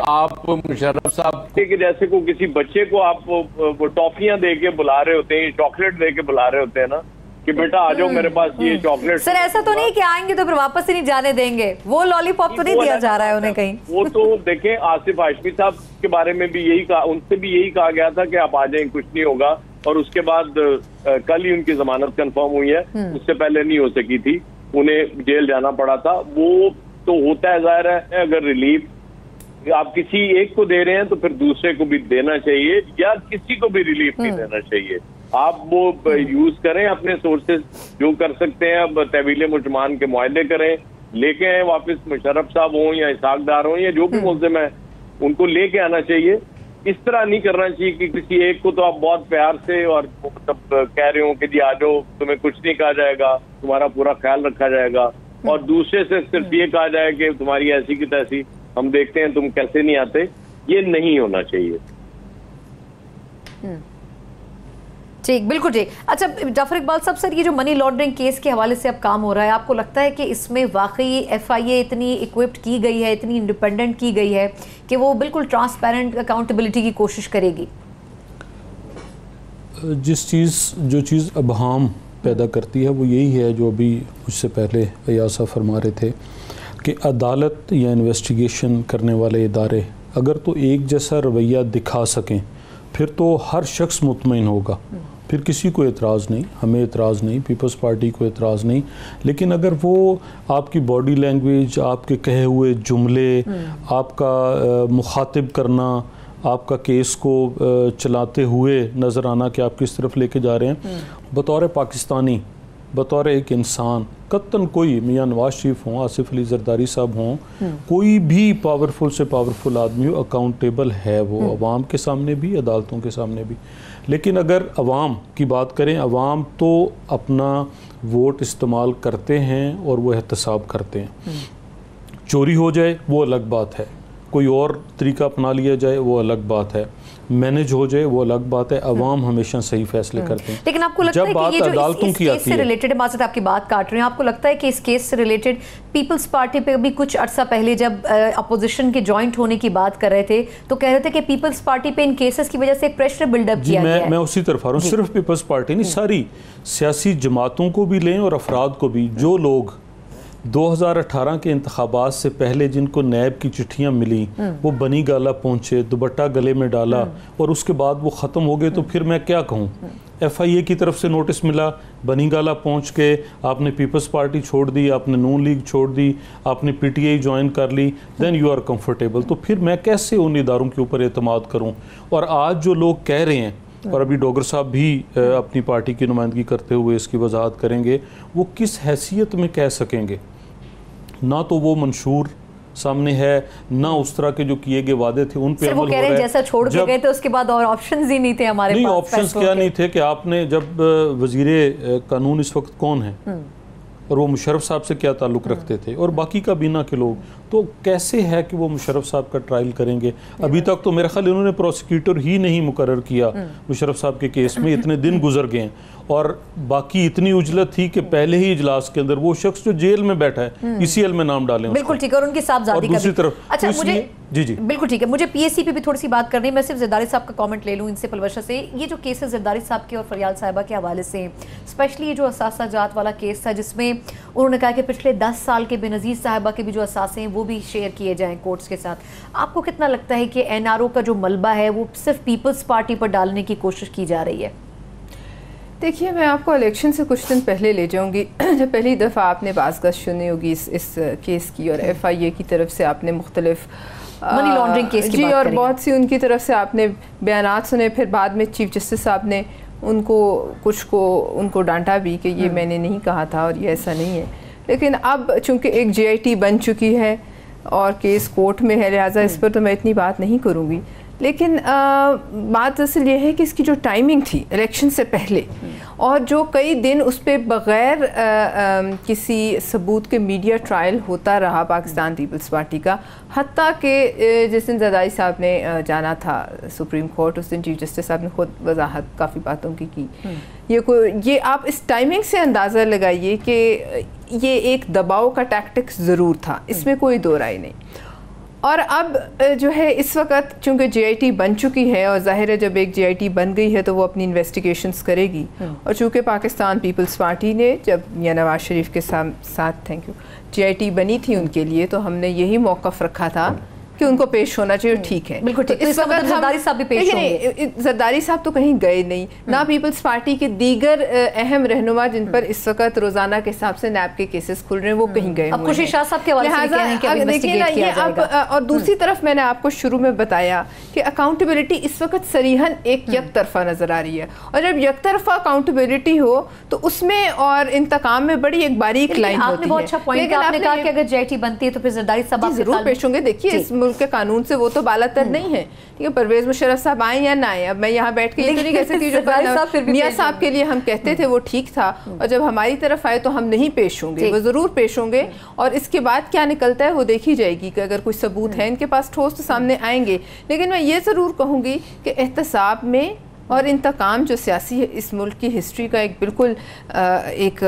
आप मुशर्रफ साहब के जैसे को किसी बच्चे को आप वो टॉफियां दे के बुला रहे होते हैं, चॉकलेट दे के बुला रहे होते हैं ना, कि बेटा आ जाओ मेरे पास, ये चॉकलेट। सर ऐसा तो नहीं कि आएंगे तो फिर वापस ही नहीं जाने देंगे, वो लॉलीपॉप तो नहीं दिया जा रहा है उन्हें कहीं। वो तो देखें, आसिफ हाशमी साहब के बारे में भी यही कहा, उनसे भी यही कहा गया था कि आप आ जाएं, कुछ नहीं होगा। और उसके बाद कल ही उनकी जमानत कंफर्म हुई है, उससे पहले नहीं हो सकी थी, उन्हें जेल जाना पड़ा था। वो तो होता है, जाहिर है अगर रिलीफ आप किसी एक को दे रहे हैं तो फिर दूसरे को भी देना चाहिए, या किसी को भी रिलीफ नहीं देना चाहिए। आप वो यूज करें अपने सोर्सेज, जो कर सकते हैं। अब तहवील मुजमान के मुआहदे करें, लेके आए वापस, मुशर्रफ साहब हों या इसहाक डार हों या जो भी मुल्जिम है, उनको लेके आना चाहिए। इस तरह नहीं करना चाहिए कि किसी एक को तो आप बहुत प्यार से और मतलब कह रहे हो कि जी आ जाओ, तुम्हें कुछ नहीं कहा जाएगा, तुम्हारा पूरा ख्याल रखा जाएगा, और दूसरे से सिर्फ ये कहा जाए कि तुम्हारी ऐसी की तैसी, हम देखते हैं तुम कैसे नहीं आते। ये नहीं होना चाहिए। ठीक, बिल्कुल ठीक। अच्छा जाफर इकबाल साहब, सर ये जो मनी लॉन्ड्रिंग केस के हवाले से अब काम हो रहा है, आपको लगता है कि इसमें वाकई FIA इतनी इक्विप्ड की गई है, इतनी इंडिपेंडेंट की गई है कि वो बिल्कुल ट्रांसपेरेंट अकाउंटेबिलिटी की कोशिश करेगी? जो चीज़ अबहाम पैदा करती है वो यही है जो अभी मुझसे पहले अयासा फरमा रहे थे कि अदालत या इन्वेस्टिगेशन करने वाले इदारे अगर तो एक जैसा रवैया दिखा सकें फिर तो हर शख्स मुतमईन होगा, फिर किसी को एतराज़ नहीं, हमें एतराज़ नहीं, पीपल्स पार्टी को एतराज़ नहीं। लेकिन अगर वो आपकी बॉडी लैंग्वेज, आपके कहे हुए जुमले, आपका मुखातिब करना, आपका केस को चलाते हुए नज़र आना कि आप किस तरफ लेके जा रहे हैं, बतौर पाकिस्तानी, बतौर एक इंसान, कत्तन कोई मियाँ नवाज शरीफ हों, आसिफ अली जरदारी साहब हों, कोई भी पावरफुल से पावरफुल आदमी हो, अकाउंटेबल है वो, अवाम के सामने भी, अदालतों के सामने भी। लेकिन अगर अवाम की बात करें, अवाम तो अपना वोट इस्तेमाल करते हैं और वो एहतसाब करते हैं। चोरी हो जाए वो अलग बात है, कोई और तरीका अपना लिया जाए वो अलग बात है, मैनेज हो जाए वो अलग बात है। अवाम हमेशा सही फैसले करते हैं। लेकिन आपको लगता है कि ये जो इस केस से रिलेटेड, माज़रत आपकी बात काट रही हूँ, आपको लगता है कि इस केस से रिलेटेड पीपल्स पार्टी पे भी कुछ अर्सा पहले जब अपोजिशन के जॉइंट होने की बात कर रहे थे तो कह रहे थे कि पीपल्स पार्टी पे इन केसेस की वजह से एक प्रेशर बिल्डअप किया गया है। मैं उसी तरफ आ रहा हूँ, सिर्फ पीपल्स पार्टी नहीं, सारी सियासी जमातों को भी लें और अफराद को भी। जो लोग 2018 के इंतखाबात से पहले जिनको नैब की चिट्ठियां मिली, वो बनी गाला पहुंचे, दुपट्टा गले में डाला और उसके बाद वो ख़त्म हो गए, तो फिर मैं क्या कहूँ। FIA की तरफ से नोटिस मिला, बनी गाला पहुंच के आपने पीपल्स पार्टी छोड़ दी, आपने नून लीग छोड़ दी, आपने PTI ज्वाइन कर ली, देन यू आर कंफर्टेबल। तो फिर मैं कैसे उन इदारों के ऊपर एतमाद करूँ। और आज जो लोग कह रहे हैं, और अभी डॉगर साहब भी अपनी पार्टी की नुमाइंदगी करते हुए इसकी वजाहत करेंगे, वो किस हैसियत में कह सकेंगे। ना तो वो मंशूर सामने है, ना उस तरह के जो किए गए वादे थे उन पे अमल हो रहा है। जैसा छोड़ के गए थे उसके बाद और ऑप्शंस ही नहीं थे हमारे पास। नहीं, ऑप्शंस क्या नहीं थे कि आपने जब वजीरे कानून इस वक्त कौन है और वो मुशर्रफ साहब से क्या ताल्लुक़ रखते थे और बाकी का बीना के लोग, तो कैसे है कि वो मुशर्रफ साहब का ट्रायल करेंगे। अभी तक तो मेरा ख्याल इन्होंने प्रोसिक्यूटर ही नहीं मुकर्रर किया मुशर्रफ साहब के केस में, इतने दिन गुजर गए हैं। और बाकी इतनी उजलत थी कि पहले ही इजलास के अंदर वो शख्स जो जेल में बैठा है ECL में नाम डालें। बिल्कुल ठीक है, और उनकी साहबजादी का दूसरी तरफ अच्छा मुझे जी बिल्कुल ठीक है, मुझे PSC पे भी थोड़ी सी बात करनी है। मैं सिर्फ जरदारी साहब का कमेंट ले लूँ इनसे पलवशा से। ये जो केसेस जरदारी साहब के और फरियाल साहिबा के हवाले से, स्पेशली ये जो असासा जात वाला केस था जिसमें उन्होंने कहा कि पिछले 10 साल के बेनज़ीर साहिबा के भी जो असासे हैं वो भी शेयर किए जाएं कोर्ट्स के साथ, आपको कितना लगता है कि NRO का जो मलबा है वो सिर्फ पीपल्स पार्टी पर डालने की कोशिश की जा रही है? देखिए, मैं आपको इलेक्शन से कुछ दिन पहले ले जाऊंगी जब पहली दफ़ा आपने बाज़गश सुनी होगी इस केस की, और FIA की तरफ से आपने मुख्तलिफ मनी लॉन्ड्रिंग केस की जी बात और करेंगे। बहुत सी उनकी तरफ से आपने बयानात सुने। फिर बाद में चीफ जस्टिस साहब ने उनको डांटा भी कि ये मैंने नहीं कहा था और ये ऐसा नहीं है। लेकिन अब चूँकि एक JIT बन चुकी है और केस कोर्ट में है, लिहाजा इस पर तो मैं इतनी बात नहीं करूँगी। लेकिन बात असल ये है कि इसकी जो टाइमिंग थी इलेक्शन से पहले, और जो कई दिन उस पर बग़ैर किसी सबूत के मीडिया ट्रायल होता रहा पाकिस्तान पीपल्स पार्टी का, हत्ता कि जिस दिन जरदारी साहब ने जाना था सुप्रीम कोर्ट, उस दिन चीफ जस्टिस साहब ने खुद वजाहत काफ़ी बातों की ये आप इस टाइमिंग से अंदाज़ा लगाइए कि ये एक दबाव का टैक्टिक्स ज़रूर था, इसमें कोई दो राय नहीं। और अब जो है इस वक्त चूंकि JIT बन चुकी है और जाहिर है जब एक JIT बन गई है तो वो अपनी इन्वेस्टिगेशंस करेगी। और चूंकि पाकिस्तान पीपल्स पार्टी ने जब मियां नवाज शरीफ के साथ थैंक यू JIT बनी थी उनके लिए, तो हमने यही मौक़िफ़ रखा था कि उनको पेश होना चाहिए, ठीक है। बिल्कुल ठीक। तो इस वक्त जरदारी साहब भी पेश होंगे। जरदारी साहब तो कहीं गए नहीं, ना पीपल्स पार्टी के दीगर अहम रहनुमा जिन पर इस वक्त रोजाना के हिसाब से नैब के केसेस खुल रहे हैं वो कहीं गए अब खुशी शाह साहब के हवाले से कह रहे हैं कि अब इन्वेस्टिगेट किया जाएगा। और दूसरी तरफ मैंने आपको शुरू में बताया कि अकाउंटेबिलिटी इस वक्त सरीहन एक यकतरफा नजर आ रही है, और जब यकतरफा अकाउंटेबिलिटी हो तो उसमें और इंतकाम में बड़ी एक बारीक लाइन होती है। आपने बहुत अच्छा पॉइंट किया, आपने कहा कि अगर JIT बनती है तो फिर जरदारी साहब जरूर पेश होंगे। देखिए इस के कानून से वो तो बालातर नहीं है, ठीक है। परवेज मुशर्रफ साहब आए या ना आए, अब मैं यहाँ बैठ के ये तो नहीं कह सकती जो मियां साहब के लिए हम कहते थे वो ठीक था, और जब हमारी तरफ आए तो हम नहीं पेश होंगे, वो जरूर पेश होंगे। और इसके बाद क्या निकलता है वो देखी जाएगी कि अगर कोई सबूत है इनके पास ठोस तो सामने आएंगे। लेकिन मैं ये ज़रूर कहूँगी कि एहतसाब में और इंतकाम जो सियासी इस मुल्क की हिस्ट्री का एक बिल्कुल एक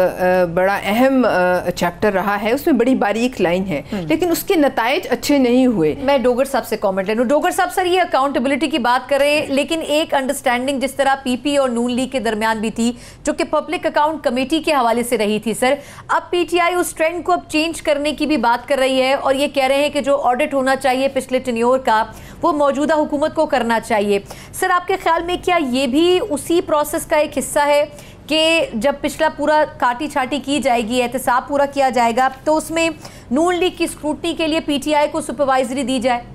बड़ा अहम चैप्टर रहा है, उसमें बड़ी बारीक लाइन है, लेकिन उसके नताइज अच्छे नहीं हुए। मैं डोगर साहब से कमेंट ले लूँ। डोगर साहब, सर ये अकाउंटेबिलिटी की बात करें, लेकिन एक अंडरस्टैंडिंग जिस तरह PP और नून लीग के दरमियान भी थी जो कि पब्लिक अकाउंट कमेटी के हवाले से रही थी, सर अब PTI उस ट्रेंड को अब चेंज करने की भी बात कर रही है और ये कह रहे हैं कि जो ऑडिट होना चाहिए पिछले टेन्योर का वो मौजूदा हुकूमत को करना चाहिए। सर आपके ख्याल में क्या ये भी उसी प्रोसेस का एक हिस्सा है कि जब पिछला पूरा काटी छाटी की जाएगी, एहतसाब पूरा किया जाएगा, तो उसमें नून लीग की स्क्रूटनी के लिए PTI को सुपरवाइजरी दी जाए?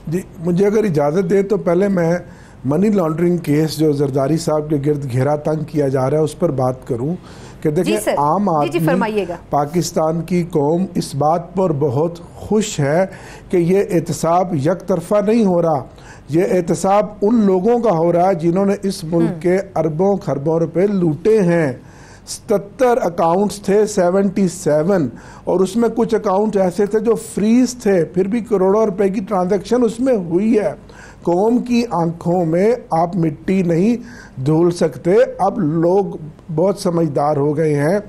जी मुझे अगर इजाज़त दे तो पहले मैं मनी लॉन्ड्रिंग केस जो जरदारी साहब के गिर्द घेरा तंग किया जा रहा है उस पर बात करूं कि देखिए आम आदमी पाकिस्तान की कौम इस बात पर बहुत खुश है कि ये एहतसाब यक तरफा नहीं हो रहा, ये एहतसाब उन लोगों का हो रहा है जिन्होंने इस मुल्क के अरबों खरबों रुपए लूटे हैं। 77 अकाउंट्स थे 77, और उसमें कुछ अकाउंट ऐसे थे जो फ्रीज थे, फिर भी करोड़ों रुपए की ट्रांजैक्शन उसमें हुई है। कौम की आंखों में आप मिट्टी नहीं धुल सकते। अब लोग बहुत समझदार हो गए हैं,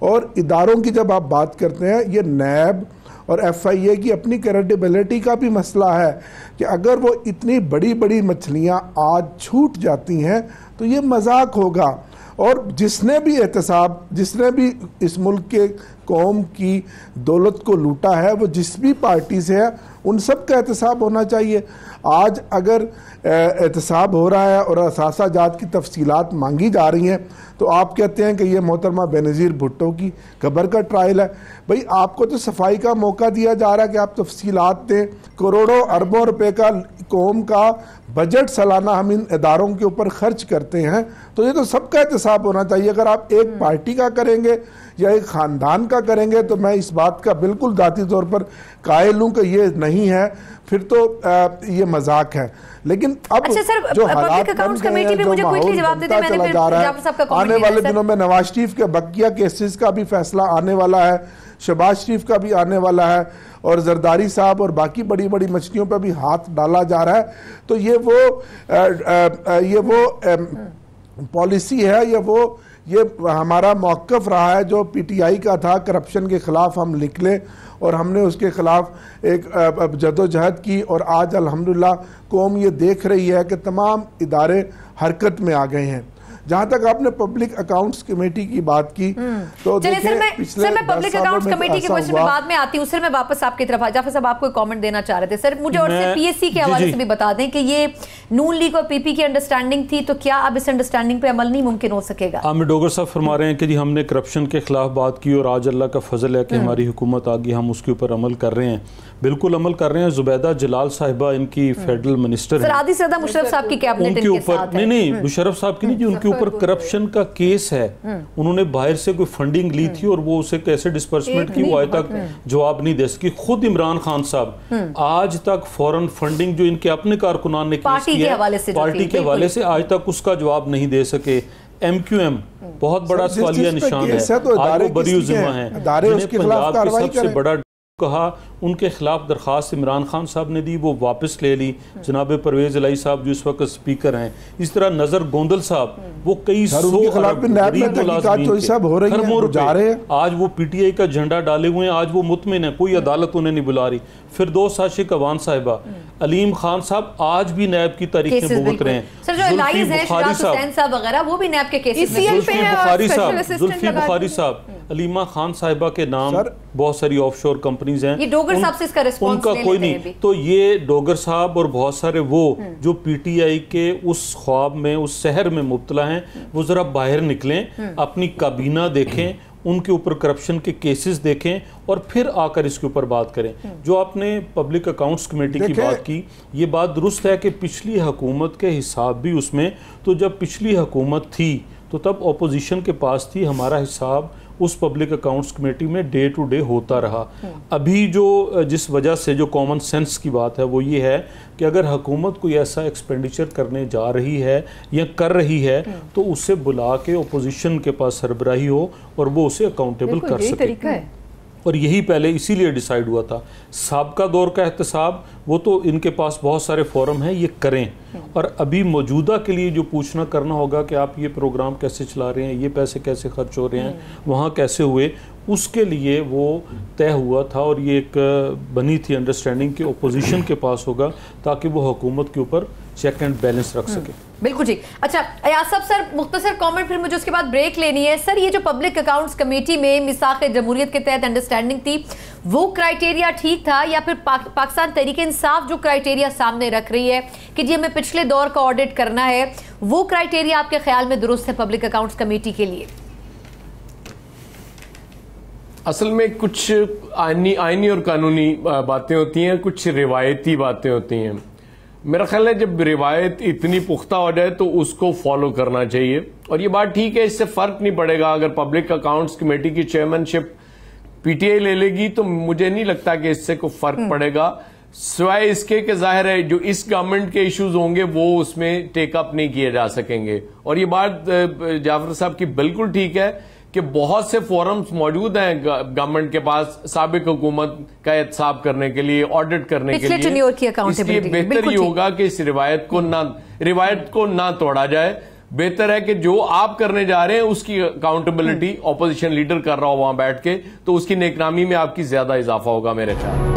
और इदारों की जब आप बात करते हैं, ये नैब और FIA की अपनी क्रेडिबिलिटी का भी मसला है कि अगर वो इतनी बड़ी बड़ी मछलियां आज छूट जाती हैं तो ये मजाक होगा। और जिसने भी एहतसाब, जिसने भी इस मुल्क के कौम की दौलत को लूटा है, वो जिस भी पार्टी से है, उन सब का एहतसाब होना चाहिए। आज अगर एहतसाब हो रहा है और असासा जात की तफसीलात मांगी जा रही हैं, तो आप कहते हैं कि ये मोहतरमा बेनज़ीर भुट्टो की कब्र का ट्रायल है। भाई आपको तो सफाई का मौका दिया जा रहा है कि आप तफसीलात दें। करोड़ों अरबों रुपए का कौम का बजट सालाना हम इन इदारों के ऊपर खर्च करते हैं, तो ये तो सबका एहतसाब होना चाहिए। अगर आप एक पार्टी का करेंगे या एक ख़ानदान का करेंगे तो मैं इस बात का बिल्कुल ज़ाती तौर पर कायल हूँ कि ये नहीं है, फिर तो ये मजाक है। लेकिन अब अच्छा सर, जो हालात बन गए हैं, जो माहौल बनता चला जा रहा है, आने वाले दिनों में नवाज शरीफ के बकिया केसेस का भी फैसला आने वाला है, शहबाज शरीफ का भी आने वाला है, और जरदारी साहब और बाकी बड़ी बड़ी मछलियों पर भी हाथ डाला जा रहा है। तो ये वो पॉलिसी है, ये हमारा मौक़िफ़ रहा है जो PTI का था। करप्शन के ख़िलाफ़ हम निकले और हमने उसके ख़िलाफ़ एक जदोजहद की, और आज अल्हम्दुलिल्लाह कौम ये देख रही है कि तमाम इदारे हरकत में आ गए हैं। जहां तक आपने पब्लिक अकाउंट्स कमेटी की बात की, तो सर मैं पब्लिक अकाउंट्स कमेटी के क्वेश्चन में बाद में आती हूँ। सर मैं वापस आपकी तरफ आ, जाफर साहब आपको कमेंट देना चाह रहे थे। सर मुझे और से PSC के हवाले से भी बता दें कि ये नून लीग और PP की अंडरस्टैंडिंग थी, तो क्या अब इस अंडरस्टैंडिंग पे अमल नहीं मुमकिन हो सकेगा? आमिर डोगर साहब फरमा रहे हैं कि जी हमने करप्शन के खिलाफ बात की और आज अल्लाह का फजल है कि हमारी हुकूमत आ गई, हम उसके ऊपर अमल कर रहे हैं। बिल्कुल अमल कर रहे हैं। जुबैदा जलाल साहिबा इनकी फेडरल मिनिस्टर है, आधी से ज्यादा मुशर्रफ साहब की कैबिनेट उनके ऊपर नहीं मुशर्रफ साहब की नहीं जी, उनके ऊपर करप्शन का केस है। उन्होंने बाहर से कोई फंडिंग ली थी और वो उसे कैसे डिस्पर्समेंट की वो आज तक जवाब नहीं दे सकी। खुद इमरान खान साहब आज तक फॉरेन फंडिंग जो इनके अपने कारकुनान ने पार्टी के हवाले से आज तक उसका जवाब नहीं दे सके। MQM बहुत बड़ा सवालिया निशान है, आज वो बरी ज़िम्मा है, पंजाब के सबसे बड़ा कहा उनके खिलाफ दरख्वास्त इमरान खान साहब ने दी, वो वापस ले ली। जनाब परवेज़ इलाही साहब जो इस वक्त स्पीकर हैं, इस तरह नज़र गोंदल साहब वो कई सौ जा रहे हैं, आज वो PTI का झंडा डाले हुए हैं, आज वो मुतमिन है, कोई अदालत उन्हें नहीं बुला रही। फिर दो आशिक अवान साहिबा, अलीम खान साहब आज भी नैब की तारीखें भुगत रहे हैं। जुल्फी बुखारी साहब, अलीमा खान साहिबा के नाम बहुत सारी ऑफशोर कंपनीज हैं, उनका कोई नहीं। तो ये डोगर साहब और बहुत सारे वो जो PTI के उस ख्वाब में, उस शहर में मुब्तला हैं, वो जरा बाहर निकलें, अपनी काबीना देखें, उनके ऊपर करप्शन के केसेस देखें और फिर आकर इसके ऊपर बात करें। जो आपने पब्लिक अकाउंट्स कमेटी की बात की, ये बात दुरुस्त है कि पिछली हुकूमत के हिसाब भी उसमें, तो जब पिछली हुकूमत थी तो तब अपोजिशन के पास थी, हमारा हिसाब उस पब्लिक अकाउंट्स कमेटी में डे टू डे होता रहा। अभी जो जिस वजह से जो कॉमन सेंस की बात है वो ये है कि अगर हुकूमत कोई ऐसा एक्सपेंडिचर करने जा रही है या कर रही है तो उसे बुला के अपोजिशन के पास सरबराही हो और वो उसे अकाउंटेबल कर सके। तरीका है और यही पहले इसीलिए डिसाइड हुआ था। साबका दौर का एहतसाब वो तो इनके पास बहुत सारे फोरम हैं, ये करें। और अभी मौजूदा के लिए जो पूछना करना होगा कि आप ये प्रोग्राम कैसे चला रहे हैं, ये पैसे कैसे खर्च हो रहे हैं, वहाँ कैसे हुए, उसके लिए वो तय हुआ था और ये एक बनी थी अंडरस्टैंडिंग कि ओपोजिशन के पास होगा ताकि वो हुकूमत के ऊपर चेक एंड बैलेंस रख सके। बिल्कुल ठीक। अच्छा अयाज साहब, सर मुख्तसर कमेंट, फिर मुझे उसके बाद ब्रेक लेनी है। सर ये जो पब्लिक अकाउंट्स कमेटी में मिसाक जमहूरियत के तहत अंडरस्टैंडिंग थी, वो क्राइटेरिया ठीक था या फिर पाकिस्तान तहरीक इंसाफ जो क्राइटेरिया सामने रख रही है कि जी हमें पिछले दौर का ऑडिट करना है, वो क्राइटेरिया आपके ख्याल में दुरुस्त है पब्लिक अकाउंट्स कमेटी के लिए? असल में कुछ आईनी और कानूनी बातें होती हैं, कुछ रिवायती बातें होती हैं। मेरा ख्याल है जब रिवायत इतनी पुख्ता हो जाए तो उसको फॉलो करना चाहिए और ये बात ठीक है, इससे फर्क नहीं पड़ेगा। अगर पब्लिक अकाउंट्स कमेटी की चेयरमैनशिप PTI ले लेगी तो मुझे नहीं लगता कि इससे कोई फर्क पड़ेगा, सिवाय इसके कि जाहिर है जो इस गवर्नमेंट के इश्यूज होंगे वो उसमें टेकअप नहीं किए जा सकेंगे। और ये बात जाफर साहब की बिल्कुल ठीक है कि बहुत से फोरम्स मौजूद हैं गवर्नमेंट के पास साबिक हुकूमत का एहतसाब करने के लिए, ऑडिट करने के लिए। इसलिए बेहतर ये होगा कि इस रिवायत को ना तोड़ा जाए। बेहतर है कि जो आप करने जा रहे हैं उसकी अकाउंटेबिलिटी ऑपोजिशन लीडर कर रहा हो वहां बैठ के, तो उसकी नेकनामी में आपकी ज्यादा इजाफा होगा मेरे ख्याल में।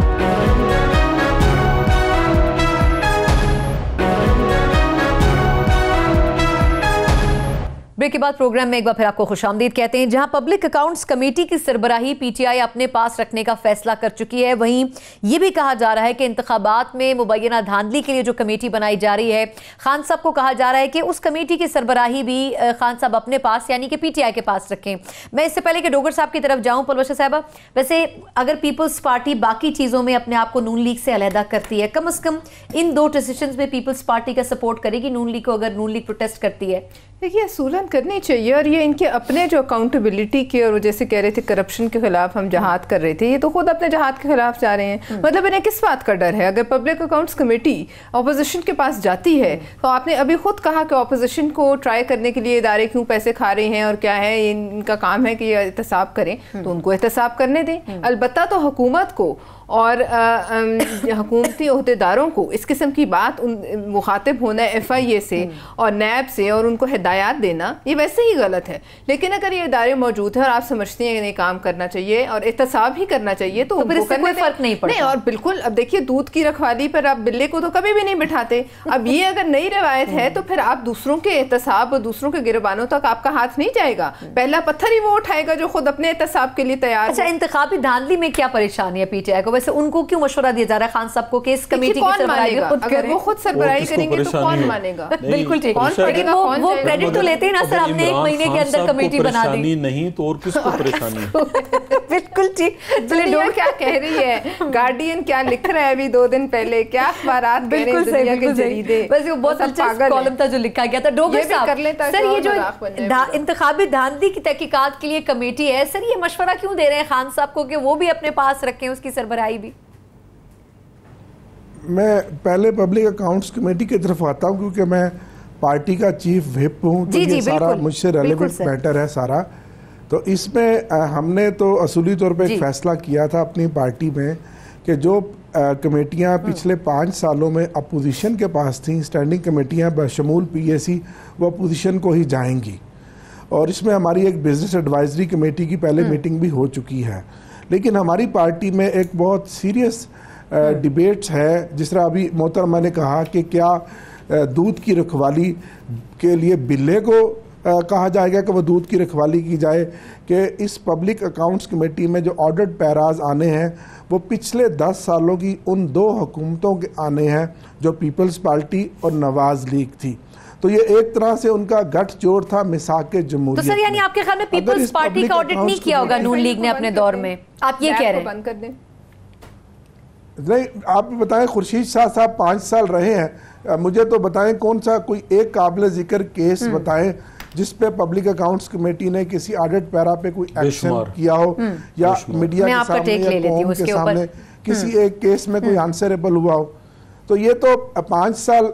ब्रेक के बाद प्रोग्राम में एक बार फिर आपको खुशामदीद कहते हैं। जहां पब्लिक अकाउंट्स कमेटी की सरबराही PTI अपने पास रखने का फैसला कर चुकी है, वहीं यह भी कहा जा रहा है कि इंतखाबात में मुबैना धांधली के लिए जो कमेटी बनाई जा रही है, खान साहब को कहा जा रहा है कि उस कमेटी की सरबराही भी खान साहब अपने पास यानी कि PTI के पास रखें। मैं इससे पहले कि डोगर साहब की तरफ जाऊं, पुलवशा साहबा, वैसे अगर पीपल्स पार्टी बाकी चीज़ों में अपने आप को नून लीग से अलहदा करती है, कम अज़ कम इन दो डिसीजन में पीपल्स पार्टी का सपोर्ट करेगी नून लीग को अगर नून लीग प्रोटेस्ट करती है? देखिए असूलन करनी चाहिए और ये इनके अपने जो अकाउंटेबिलिटी के, और जैसे कह रहे थे करप्शन के खिलाफ हम जहाद कर रहे थे, ये तो खुद अपने जहाद के खिलाफ जा रहे हैं। मतलब इन्हें किस बात का डर है? अगर पब्लिक अकाउंट्स कमेटी अपोजिशन के पास जाती है तो आपने अभी खुद कहा कि अपोजिशन को ट्राई करने के लिए इदारे क्यों पैसे खा रहे हैं और क्या है, इनका काम है कि ये एहतसाब करें, तो उनको एहतसाब करने दें। अलबत्ता तो हुकूमत को और हुकूमती अहदेदारों को इस किस्म की बात मुखातिब होना FIA से और नैब से और उनको हिदायत देना, ये वैसे ही गलत है। लेकिन अगर ये इदारे मौजूद हैं और आप समझते हैं इन्हें काम करना चाहिए और एहतसाब ही करना चाहिए तो फिर इससे कोई फर्क नहीं पड़ता। नहीं, और बिल्कुल अब देखिए दूध की रखवाली पर आप बिल्ले को तो कभी भी नहीं बिठाते। अब ये अगर नई रिवायत है तो फिर आप दूसरों के एहतसाब और दूसरों के गिरबानों तक आपका हाथ नहीं जाएगा, पहला पत्थर ही वो उठाएगा जो खुद अपने एहतसाब के लिए तैयार। अच्छा, इंतखाबी धांधली में क्या परेशानी है PTI को? वैसे उनको क्यों मशवरा दिया जा रहा है खान साहब को कि इस कमेटी की सरबराही अगर वो खुद सरबराही करेंगे तो कौन मानेगा? बिल्कुल ठीक, लेकिन वो क्रेडिट तो लेते हैं ना सर, हमने 1 महीने के अंदर कमेटी बना दी। नहीं तो और किसको परेशानी? बिल्कुल ठीक। दुनिया क्या कह रही है, गार्डियन क्या लिख रहा है अभी 2 दिन पहले, क्या अखबारात कह रहे हैं दुनिया के जरीदे। बस वो बहुत अच्छा कॉलम था जो लिखा गया था। डोगर साहब, सर ये जो इंतखाबी धांधली की तहकीकात के लिए कमेटी है, सर ये मशवरा क्यों दे रहे हैं खान साहब को कि वो भी अपने पास रखें उसकी सरबराही भी? मैं पहले पब्लिक अकाउंट्स कमेटी की तरफ आता हूं क्योंकि मैं पार्टी का चीफ व्हिप हूं, तो ये सारा मुझसे रेलेवेंट मैटर है सारा। तो इसमें हमने तो असूली तौर पे एक फैसला किया था अपनी पार्टी में कि जो कमेटियां पिछले 5 सालों में अपोजिशन के पास थी, स्टैंडिंग कमेटियां बशमूल PAC, वो अपोजिशन को ही जाएंगी। और इसमें हमारी एक बिजनेस एडवाइजरी कमेटी की पहले मीटिंग भी हो चुकी है। लेकिन हमारी पार्टी में एक बहुत सीरियस डिबेट्स है, जिस तरह अभी मोहतरमा ने कहा कि क्या दूध की रखवाली के लिए बिल्ले को कहा जाएगा कि वो दूध की रखवाली की जाए, कि इस पब्लिक अकाउंट्स कमेटी में जो ऑडिट पैराज आने हैं वो पिछले 10 सालों की उन 2 हुकूमतों के आने हैं, जो पीपल्स पार्टी और नवाज लीग थी। तो ये एक तरह से उनका गठजोड़ था मिसाके जमहूरियत। तो सर यानी आपके ख्याल में पीपल्स पार्टी का ऑडिट नहीं किया होगा नून लीग ने अपने दौर में, आप ये कह रहे हैं? बंद कर दें। नहीं, आप बताएं, खुर्शीद शाह साहब 5 साल रहे हैं, मुझे तो बताएं कौन सा कोई एक काबिल जिक्र केस बताएं जिस पे पब्लिक अकाउंट्स कमेटी ने किसी ऑडिट पैरा पे कोई एक्शन किया हो, या मीडिया के सामने या कौम के सामने किसी एक केस में कोई आंसरेबल हुआ हो। तो ये तो 5 साल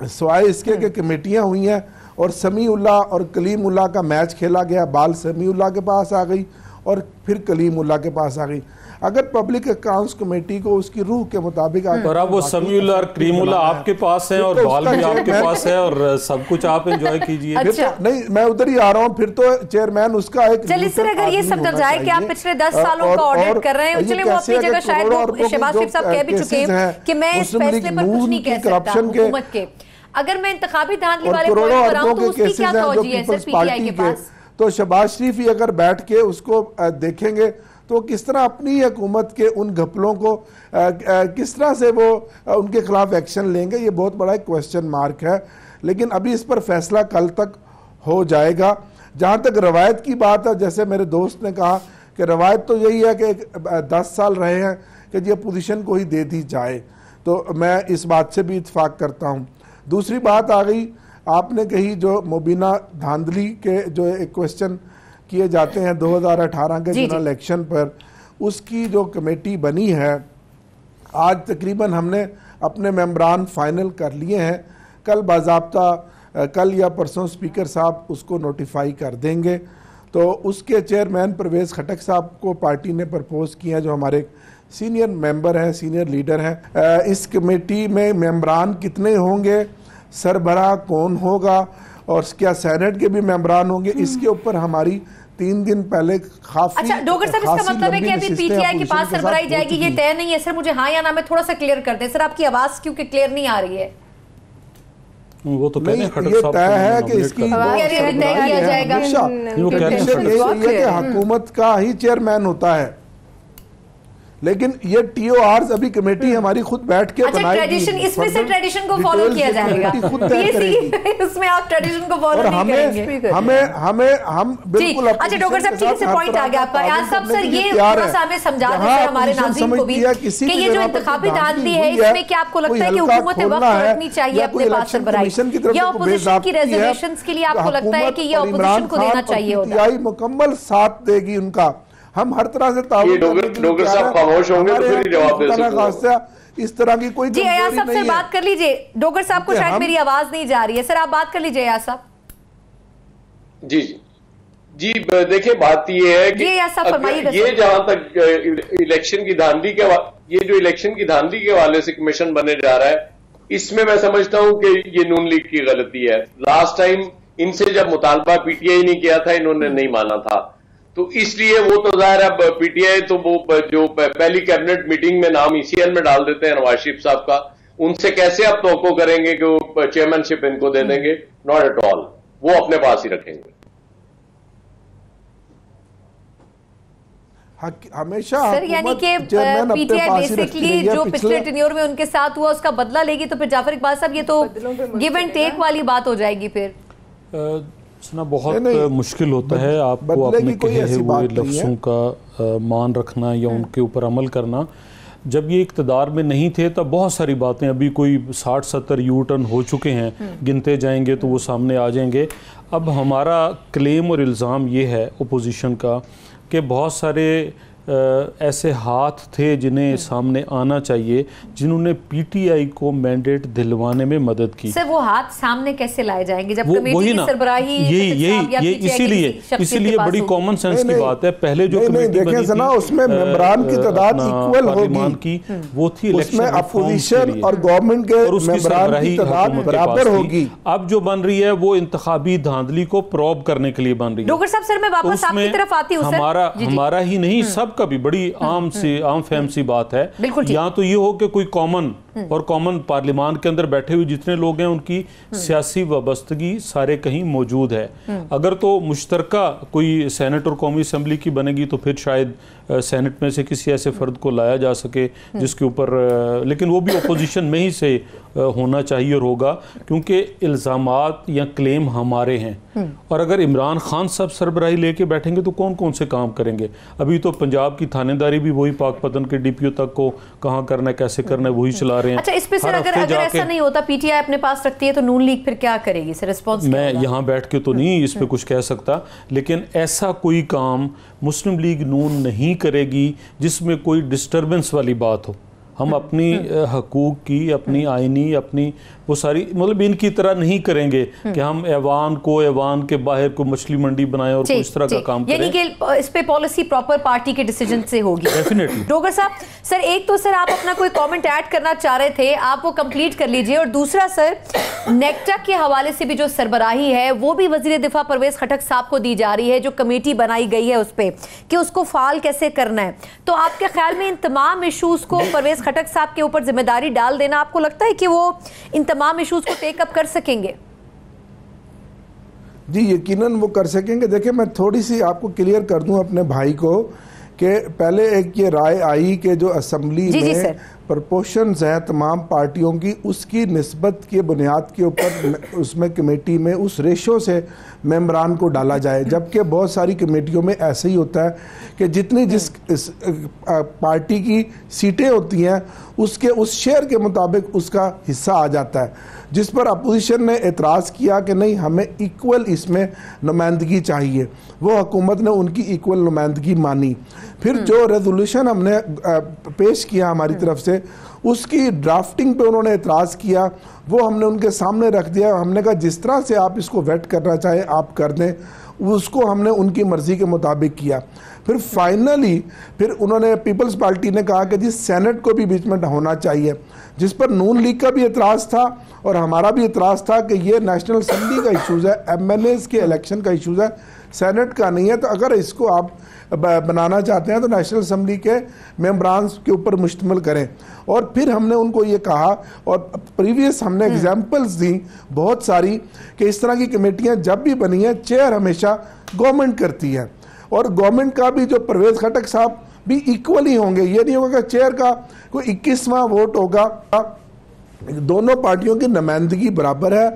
सवाए इसके कि कमेटियां हुई हैं और समीउल्लाह और कलीमुल्लाह का मैच खेला गया, बाल समीउल्लाह के पास आ गई और फिर कलीमुल्लाह के पास आ गई। अगर पब्लिक अकाउंट्स कमेटी को उसकी रूह के मुताबिक और अब वो समीउल्लाह और करीमुल्लाह आपके पास है और बाल भी आपके पास है और सब कुछ आप एंजॉय कीजिए। अच्छा। नहीं, मैं उधर ही आ रहा हूँ, फिर तो चेयरमैन उसका एक चलिए सर, अगर ये समझा जाए कि आप पिछले 10 सालों का ऑडिट कर रहे हैं, चलिए वो अपनी जगह शायद शहबाज शरीफ साहब कह भी चुके हैं कि मैं इस फैसले पर कुछ नहीं कह सकता हुकूमत के। अगर मैं इंतखाबी धांधली वाले पॉइंट पर आऊं तो उसकी क्या तौजीह है सर PTI के पास? तो शहबाज शरीफ ही अगर बैठ के उसको देखेंगे तो किस तरह अपनी हुकूमत के उन घपलों को किस तरह से वो उनके खिलाफ एक्शन लेंगे, ये बहुत बड़ा एक क्वेश्चन मार्क है। लेकिन अभी इस पर फैसला कल तक हो जाएगा। जहाँ तक रवायत की बात है, जैसे मेरे दोस्त ने कहा कि रवायत तो यही है कि 10 साल रहे हैं कि ये पोजीशन को ही दे दी जाए, तो मैं इस बात से भी इत्फाक करता हूँ। दूसरी बात आ गई, आपने कही जो मुबीना धांधली के जो एक क्वेश्चन किए जाते हैं 2018 के जनरल इलेक्शन पर, उसकी जो कमेटी बनी है, आज तकरीबन हमने अपने मेंबरान फाइनल कर लिए हैं। कल बाज़ाब्ता कल या परसों स्पीकर साहब उसको नोटिफाई कर देंगे। तो उसके चेयरमैन परवेज़ खटक साहब को पार्टी ने प्रपोज किया, जो हमारे सीनियर मेंबर हैं, सीनियर लीडर हैं। इस कमेटी में मेंबरान कितने होंगे, सरबराह कौन होगा और क्या सेनेट के भी मेंबरान होंगे, इसके ऊपर हमारी 3 दिन पहले काफी। अच्छा डोगर साहब, इसका मतलब है कि अभी PTI के पास सरबराही जाएगी, ये तय नहीं है सर? मुझे हाँ या ना में थोड़ा सा क्लियर कर दें सर, आपकी आवाज क्योंकि क्लियर नहीं आ रही है। वो तो नहीं, ये तय है कि इसकी तय किया जाएगा। हुकूमत का ही चेयरमैन होता है, लेकिन ये TORs अभी कमेटी हमारी खुद बैठ के बनाएगी। ट्रेडिशन, इसमें से ट्रेडिशन को फॉलो किया जाएगा, इसमें आप ट्रेडिशन को फॉलो नहीं करेंगे। हम बिल्कुल। अच्छा डॉक्टर साहब, ठीक से पॉइंट आ गया आपका। यार साहब सर, ये थोड़ा सा हमें समझा दें सर हमारे नाज़रीन को भी कि ये जो इंतखाबी धांधली है, इसमें क्या आपको लगता है कि हुकूमत वक्त रखनी चाहिए अपने पास सरबराही, या अपोजिशन की रिजर्वेशंस के लिए आपको लगता है कि ये अपोजिशन को देना चाहिए होता? PTI मुकम्मल साथ देगी उनका। हम हर तरह से डॉक्टर साहब खामोश होंगे तो फिर जवाब दे सकते। इस तरह की कोई जी अयाज साहब से बात कर लीजिए। डॉक्टर साहब को शायद मेरी आवाज नहीं जा रही है, सर आप बात कर लीजिए अयाज साहब। जी जी देखिए, बात ये है कि ये जहां तक इलेक्शन की धांधली के ये जो इलेक्शन की धांधली के हवाले से कमीशन बनने जा रहा है, इसमें मैं समझता हूं कि ये नून लीग की गलती है। लास्ट टाइम इनसे जब मुतालबा PTI ने किया था, इन्होंने नहीं माना था, तो इसलिए वो तो जाहिर है PTI तो वो जो पहली कैबिनेट मीटिंग में नाम ECL में डाल देते हैं नवाज शरीफ साहब का, उनसे कैसे आप तवक्को करेंगे कि वो चेयरमैनशिप इनको दे देंगे? नॉट एट ऑल, वो अपने पास ही रखेंगे। हमेशा सर यानी कि PTI बेसिकली जो पिछले टेन्योर में उनके साथ हुआ उसका बदला लेगी, तो फिर जाफर इकबाल साहब ये तो गिव एंड टेक वाली बात हो जाएगी फिर। सुना बहुत मुश्किल होता है आपको अपने कहे हुए लफ्ज़ों का मान रखना या उनके ऊपर अमल करना। जब ये इक़्तिदार में नहीं थे तब बहुत सारी बातें, अभी कोई 60-70 U-टर्न हो चुके हैं, गिनते जाएंगे तो वो सामने आ जाएंगे। अब हमारा क्लेम और इल्ज़ाम ये है अपोजिशन का कि बहुत सारे ऐसे हाथ थे जिन्हें सामने आना चाहिए, जिन्होंने पीटीआई को मैंडेट दिलवाने में मदद की। सर वो हाथ सामने कैसे लाए जाएंगे जब वही की ना, सरबराही ये इसीलिए बड़ी कॉमन सेंस की बात है। पहले जो कमेटी बनी थी उसमें मेंबरान की तादाद इक्वल होगी, वो थी उसमें अपोजिशन और गवर्नमेंट के मेंबरान की तादाद बराबर होगी। अब जो बन रही है वो इंतखाबी धांधली को प्रोब करने के लिए बन रही है। डॉक्टर साहब, सर मैं वापस आपकी तरफ आती हूं। हमारा ही नहीं, सबका भी बड़ी आम फहम सी बात है। या तो ये हो कि कोई कॉमन और कॉमन पार्लियामान के अंदर बैठे हुए जितने लोग हैं उनकी सियासी वाबस्तगी सारे कहीं मौजूद है। अगर तो मुश्तरका कोई सेनेट और कौमी असम्बली की बनेगी तो फिर शायद सेनेट में से किसी ऐसे फर्द को लाया जा सके जिसके ऊपर, लेकिन वो भी अपोजिशन में ही से होना चाहिए और होगा, क्योंकि इल्ज़ामात या क्लेम हमारे हैं। और अगर इमरान खान साहब सरबराही लेके बैठेंगे तो कौन कौन से काम करेंगे? अभी तो पंजाब की थानेदारी भी वही पाकपतन के डीपीओ तक को कहाँ करना है, कैसे करना है, वही चला रहे हैं। अच्छा, इस पे सर अगर ऐसा नहीं होता, पीटीआई अपने पास रखती है, तो नून लीग फिर क्या करेगी सर? रिस्पॉन्स मैं यहाँ बैठ के तो नहीं इस पे कुछ कह सकता, लेकिन ऐसा कोई काम मुस्लिम लीग नून नहीं करेगी जिसमें कोई डिस्टर्बेंस वाली बात हो। हम अपनी हकूक की, अपनी आइनी, अपनी वो सारी, मतलब इनकी तरह नहीं करेंगे कि हम ऐवान के बाहर को मछली मंडी बनाएं और इस तरह का काम करें। यानी कि इस पे पॉलिसी प्रॉपर पार्टी के डिसीजन से होगी। डेफिनेटली। डोगर साहब, सर एक तो सर आप अपना कोई कमेंट ऐड करना चाह रहे थे, आप वो कंप्लीट कर लीजिए। और दूसरा सर, नेक्टा के हवाले से भी जो सरबराही है वो भी वजीर दिफा परवेज खटक साहब को दी जा रही है, जो कमेटी बनाई गई है उस पर कि उसको फाल कैसे करना है। तो आपके ख्याल में इन तमाम इशूज को परवेज खटक साहब के ऊपर जिम्मेदारी डाल देना, आपको लगता है कि वो इन तमाम इश्यूज को टेक अप कर सकेंगे? जी यकीनन वो कर सकेंगे। देखिए, मैं थोड़ी सी आपको क्लियर कर दूं अपने भाई को कि पहले एक ये राय आई कि जो असेंबली में प्रपोर्शंस है तमाम पार्टियों की, उसकी निस्बत की बुनियाद के ऊपर उसमें कमेटी में उस रेशो से मेंबरान को डाला जाए, जबकि बहुत सारी कमेटियों में ऐसे ही होता है कि जितनी जिस पार्टी की सीटें होती हैं उसके उस शेयर के मुताबिक उसका हिस्सा आ जाता है, जिस पर अपोजिशन ने एतराज़ किया कि नहीं, हमें इक्वल इसमें नुमाइंदगी चाहिए। वो हुकूमत ने उनकी इक्वल नुमाइंदगी मानी। फिर जो रेजोल्यूशन हमने पेश किया हमारी तरफ से, उसकी ड्राफ्टिंग पे उन्होंने एतराज़ किया, वो हमने उनके सामने रख दिया। हमने कहा जिस तरह से आप इसको वेट करना चाहें आप कर दें, उसको हमने उनकी मर्ज़ी के मुताबिक किया। फिर फाइनली फिर उन्होंने पीपल्स पार्टी ने कहा कि जी सेनेट को भी बीच में होना चाहिए, जिस पर नून लीग का भी एतराज़ था और हमारा भी एतराज़ था कि ये नेशनल असम्बली का इशूज़ है, एमएनएज़ के इलेक्शन का इशूज़ है, सेनेट का नहीं है। तो अगर इसको आप बनाना चाहते हैं तो नेशनल असम्बली के मेंबरान के ऊपर मुश्तमिल करें। और फिर हमने उनको ये कहा, और प्रीवियस हमने एग्जांपल्स दी बहुत सारी, कि इस तरह की कमेटियां जब भी बनी हैं चेयर हमेशा गवर्नमेंट करती है, और गवर्नमेंट का भी जो परवेज खटक साहब भी इक्वली होंगे। ये नहीं होगा कि चेयर का कोई 21वां वोट होगा। दोनों पार्टियों की नुमाइंदगी बराबर है।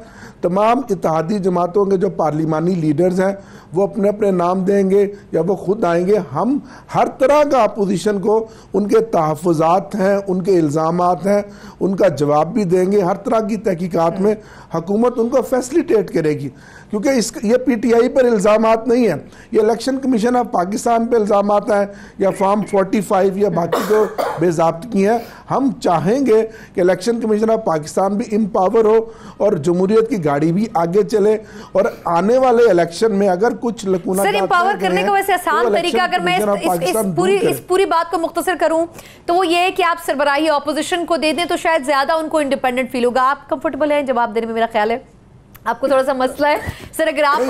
तमाम इत्तेहादी जमातों के जो पार्लिमानी लीडर्स हैं वो अपने अपने नाम देंगे या वो खुद आएंगे। हम हर तरह का अपोजिशन को उनके तहफ़्फ़ुज़ात हैं, उनके इल्ज़ामात हैं, उनका जवाब भी देंगे। हर तरह की तहकीकात में हुकूमत उनको फैसिलिटेट करेगी, क्योंकि ये पीटीआई पर इल्ज़ामात नहीं है, ये इलेक्शन कमीशन ऑफ पाकिस्तान पर इल्ज़ामात हैं या फॉर्म 45 या बाकी जो बेज़ाब्तगी हैं। हम चाहेंगे कि इलेक्शन कमीशन ऑफ पाकिस्तान भी इम्पावर हो और जमहूरियत की गाड़ी भी आगे चले, और आने वाले इलेक्शन में अगर कुछ लकूना सर इम्पावर करने का वैसे आसान तरीका, अगर मैं इस पूरी बात को मुख्तसर करूं तो वो ये है कि आप सरबराही ऑपोजिशन को दे दें तो शायद ज्यादा उनको इंडिपेंडेंट फील होगा। आप कंफर्टेबल हैं जवाब देने में? मेरा ख्याल है आपको थोड़ा सा मसला है सर, अगर आप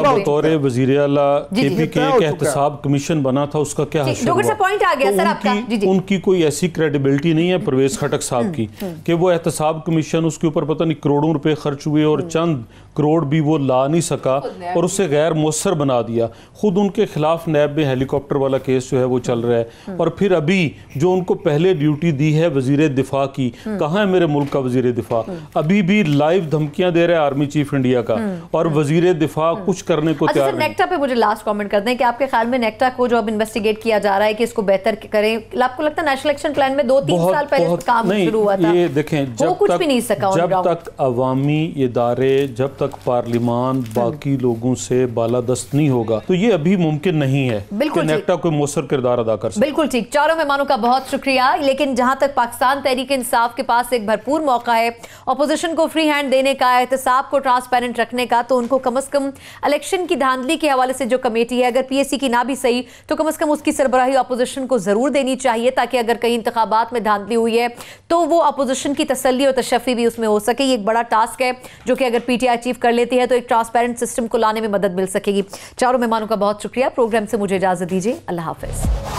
बतौर वज़ीर आला केपीके एक एहतसाब कमीशन बना था, उसका क्या हासिल हुआ? पॉइंट आ गया सर आपका। उनकी कोई ऐसी क्रेडिबिलिटी नहीं है परवेज खटक साहब की कि वो एहतसाब कमीशन, उसके ऊपर पता नहीं करोड़ों रुपए खर्च हुए और चंद करोड़ भी वो ला नहीं सका और उसे गैर मुअस्सर बना दिया। खुद उनके खिलाफ नैब में हेलीकॉप्टर वाला केस जो है वो चल रहा है, और फिर अभी जो उनको पहले ड्यूटी दी है वजीर दिफा की, कहाँ है मेरे मुल्क का वजीर दिफा? अभी भी लाइव धमकियां दे रहे हैं आर्मी चीफ इंडिया का, और वजीर दिफा कुछ करने को तैयार नहीं। नेक्टा पे मुझे लास्ट कमेंट करते हैं कि आपके ख्याल में नेक्टा को जो अब इन्वेस्टिगेट किया जा रहा है कि इसको बेहतर करें, आपको लगता है नेशनल एक्शन प्लान में 2-3 साल पहले काम शुरू हुआ था, ये देखें कुछ भी नहीं सका, जब तक अवामी इदारे, जब तक तक पार्लिमान बाकी लोगों से बालादस्त नहीं होगा तो ये अभी मुमकिन नहीं है कि नेक्टा कोई मौसर किरदार अदा कर सके। बिल्कुल ठीक। चारों मेहमानों का बहुत शुक्रिया। लेकिन जहां तक पाकिस्तान तहरीक इंसाफ के पास एक भरपूर मौका है अपोजिशन को फ्री हैंड देने का, एहतसाब को ट्रांसपेरेंट रखने का, तो उनको कम से कम इलेक्शन की धांधली के हवाले से जो कमेटी है, अगर पीएससी की ना भी सही तो कम से कम उसकी सरबराही अपोजिशन को जरूर देनी चाहिए, ताकि अगर कहीं इंतखाबात में धांधली हुई है तो वो अपोजिशन की तसल्ली और तशफ़ी भी उसमें हो सके। ये एक बड़ा टास्क है जो कि अगर पीटीआई अचीव कर लेती है तो एक ट्रांसपेरेंट सिस्टम को लाने में मदद मिल सकेगी। चारों मेहमानों का बहुत शुक्रिया। प्रोग्राम से मुझे इजाजत दीजिए। अल्लाह हाफिज।